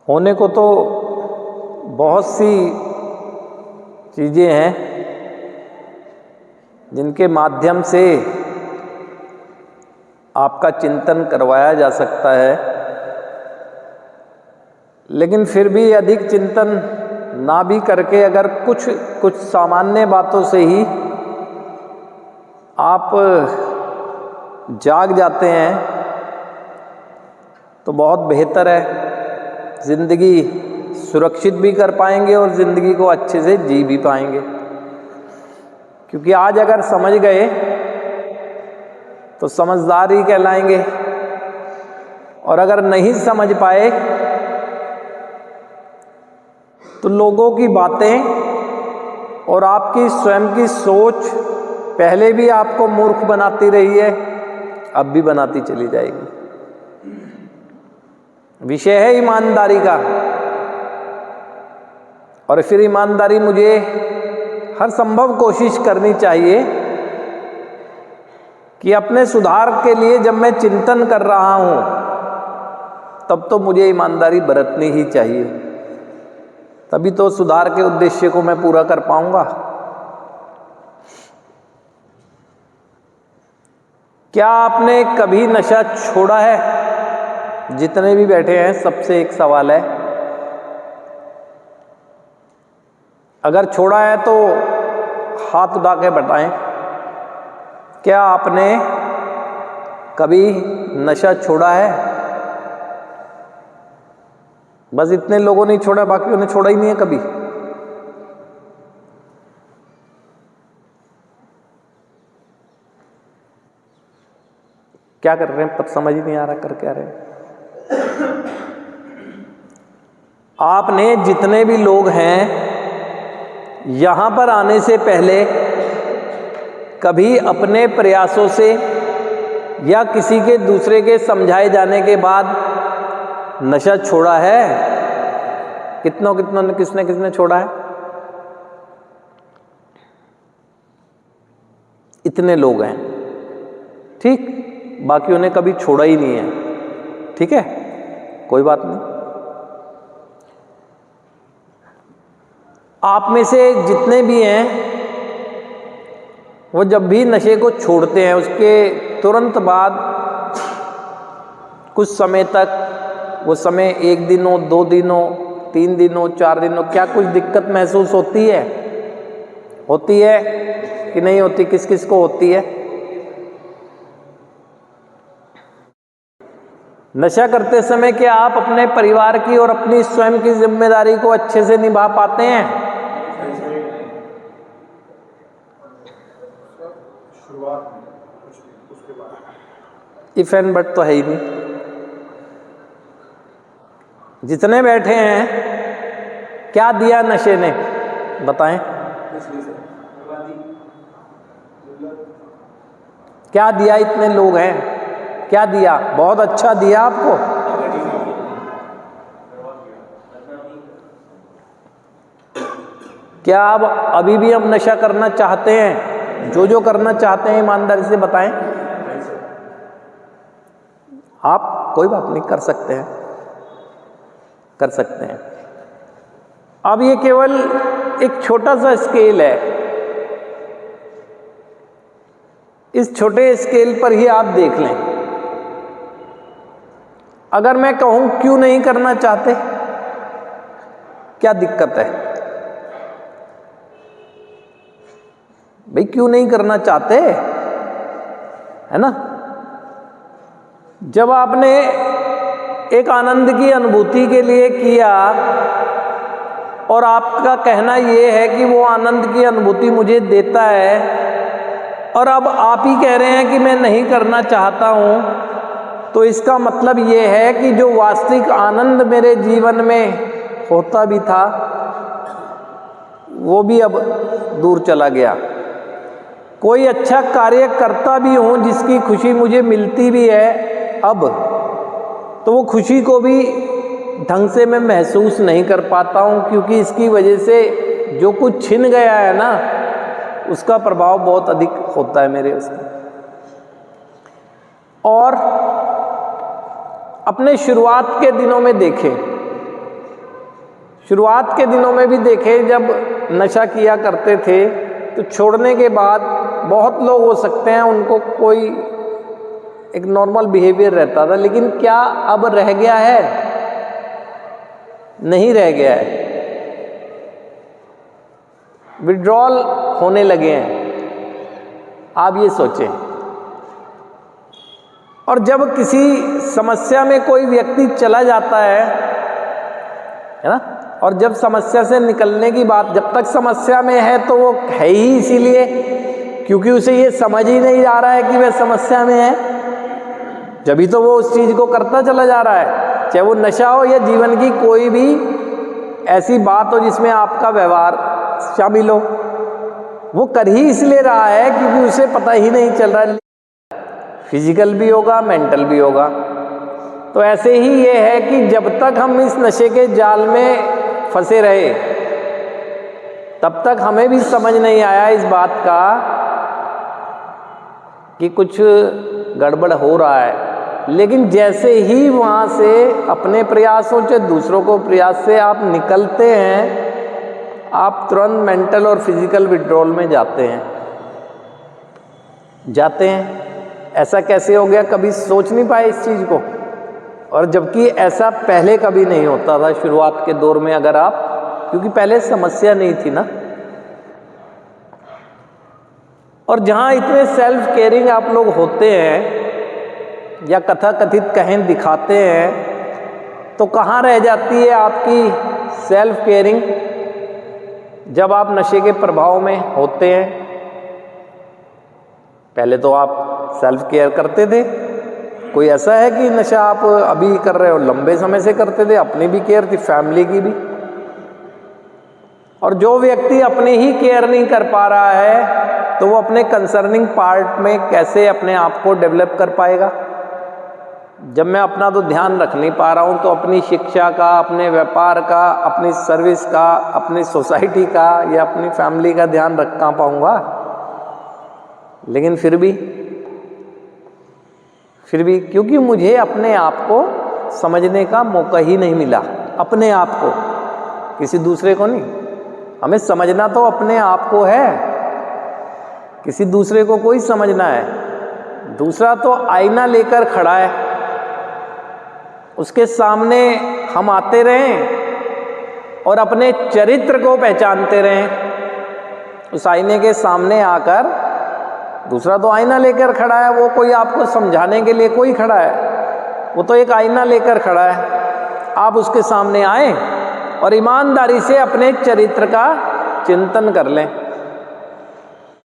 होने को तो बहुत सी चीज़ें हैं जिनके माध्यम से आपका चिंतन करवाया जा सकता है, लेकिन फिर भी अधिक चिंतन ना भी करके अगर कुछ सामान्य बातों से ही आप जाग जाते हैं तो बहुत बेहतर है। ज़िंदगी सुरक्षित भी कर पाएंगे और ज़िंदगी को अच्छे से जी भी पाएंगे, क्योंकि आज अगर समझ गए तो समझदार ही कहलाएंगे, और अगर नहीं समझ पाए तो लोगों की बातें और आपकी स्वयं की सोच पहले भी आपको मूर्ख बनाती रही है, अब भी बनाती चली जाएगी। विषय है ईमानदारी का, और फिर ईमानदारी मुझे हर संभव कोशिश करनी चाहिए कि अपने सुधार के लिए जब मैं चिंतन कर रहा हूं तब तो मुझे ईमानदारी बरतनी ही चाहिए, तभी तो सुधार के उद्देश्य को मैं पूरा कर पाऊंगा। क्या आपने कभी नशा छोड़ा है? जितने भी बैठे हैं सबसे एक सवाल है, अगर छोड़ा है तो हाथ उठा के बताएं, क्या आपने कभी नशा छोड़ा है? बस इतने लोगों ने छोड़ा, बाकियों ने छोड़ा ही नहीं है कभी। क्या कर रहे हैं पर समझ ही नहीं आ रहा, कर क्या रहे हैं। आपने जितने भी लोग हैं यहां पर आने से पहले कभी अपने प्रयासों से या किसी के दूसरे के समझाए जाने के बाद नशा छोड़ा है? कितनों ने किसने छोड़ा है? इतने लोग हैं, ठीक। बाकियों ने कभी छोड़ा ही नहीं है, ठीक है, कोई बात नहीं। आप में से जितने भी हैं वो जब भी नशे को छोड़ते हैं उसके तुरंत बाद कुछ समय तक, वो समय 1 दिन हो, 2 दिन हो, 3 दिन हो, 4 दिन हो, क्या कुछ दिक्कत महसूस होती है? होती है कि नहीं होती? किस किस को होती है? नशा करते समय क्या आप अपने परिवार की और अपनी स्वयं की जिम्मेदारी को अच्छे से निभा पाते हैं? इफ एंड बट तो है ही नहीं। जितने बैठे हैं क्या दिया नशे ने, बताएं। क्या दिया? इतने लोग हैं, क्या दिया? बहुत अच्छा दिया आपको। क्या आप अभी भी हम नशा करना चाहते हैं? जो करना चाहते हैं ईमानदारी से बताएं। आप कोई बात नहीं, कर सकते हैं, कर सकते हैं। अब ये केवल एक छोटा सा स्केल है, इस छोटे स्केल पर ही आप देख लें। अगर मैं कहूं क्यों नहीं करना चाहते, क्या दिक्कत है भाई? क्यों नहीं करना चाहते, है ना? जब आपने एक आनंद की अनुभूति के लिए किया और आपका कहना यह है कि वो आनंद की अनुभूति मुझे देता है, और अब आप ही कह रहे हैं कि मैं नहीं करना चाहता हूं, तो इसका मतलब ये है कि जो वास्तविक आनंद मेरे जीवन में होता भी था वो भी अब दूर चला गया। कोई अच्छा कार्य करता भी हूं जिसकी खुशी मुझे मिलती भी है अब, तो वो खुशी को भी ढंग से मैं महसूस नहीं कर पाता हूं, क्योंकि इसकी वजह से जो कुछ छिन गया है ना, उसका प्रभाव बहुत अधिक होता है मेरे उसमें। और अपने शुरुआत के दिनों में देखें, शुरुआत के दिनों में भी देखे, जब नशा किया करते थे तो छोड़ने के बाद बहुत लोग हो सकते हैं उनको कोई एक नॉर्मल बिहेवियर रहता था, लेकिन क्या अब रह गया है? नहीं रह गया है। विड्रॉल होने लगे हैं, आप ये सोचें। और जब किसी समस्या में कोई व्यक्ति चला जाता है ना, और जब समस्या से निकलने की बात, जब तक समस्या में है तो वो है ही इसीलिए क्योंकि उसे ये समझ ही नहीं आ रहा है कि वह समस्या में है, जभी तो वो उस चीज़ को करता चला जा रहा है। चाहे वो नशा हो या जीवन की कोई भी ऐसी बात हो जिसमें आपका व्यवहार शामिल हो, वो कर ही इसलिए रहा है क्योंकि उसे पता ही नहीं चल रहा है। फिजिकल भी होगा, मेंटल भी होगा। तो ऐसे ही ये है कि जब तक हम इस नशे के जाल में फंसे रहे, तब तक हमें भी समझ नहीं आया इस बात का कि कुछ गड़बड़ हो रहा है। लेकिन जैसे ही वहाँ से अपने प्रयासों से, दूसरों को प्रयास से आप निकलते हैं, आप तुरंत मेंटल और फिजिकल विड्रॉल में जाते हैं। ऐसा कैसे हो गया? कभी सोच नहीं पाए इस चीज़ को, और जबकि ऐसा पहले कभी नहीं होता था शुरुआत के दौर में। अगर आप, क्योंकि पहले समस्या नहीं थी ना, और जहाँ इतने सेल्फ केयरिंग आप लोग होते हैं या कथा कथित कहें दिखाते हैं, तो कहाँ रह जाती है आपकी सेल्फ केयरिंग जब आप नशे के प्रभाव में होते हैं? पहले तो आप सेल्फ केयर करते थे। कोई ऐसा है कि नशा आप अभी कर रहे हो, लंबे समय से करते थे, अपनी भी केयर थी, फैमिली की भी। और जो व्यक्ति अपनी ही केयर नहीं कर पा रहा है तो वो अपने कंसर्निंग पार्ट में कैसे अपने आप को डेवलप कर पाएगा? जब मैं अपना तो ध्यान रख नहीं पा रहा हूँ तो अपनी शिक्षा का, अपने व्यापार का, अपनी सर्विस का, अपनी सोसाइटी का या अपनी फैमिली का ध्यान रख कहाँ पाऊँगा? लेकिन फिर भी क्योंकि मुझे अपने आप को समझने का मौका ही नहीं मिला। अपने आप को, किसी दूसरे को नहीं। हमें समझना तो अपने आप को है, किसी दूसरे को कोई समझना है। दूसरा तो आईना लेकर खड़ा है, उसके सामने हम आते रहें और अपने चरित्र को पहचानते रहें। उस आईने के सामने आकर, दूसरा तो आईना लेकर खड़ा है, वो कोई आपको समझाने के लिए कोई खड़ा है, वो तो एक आईना लेकर खड़ा है। आप उसके सामने आए और ईमानदारी से अपने चरित्र का चिंतन कर लें।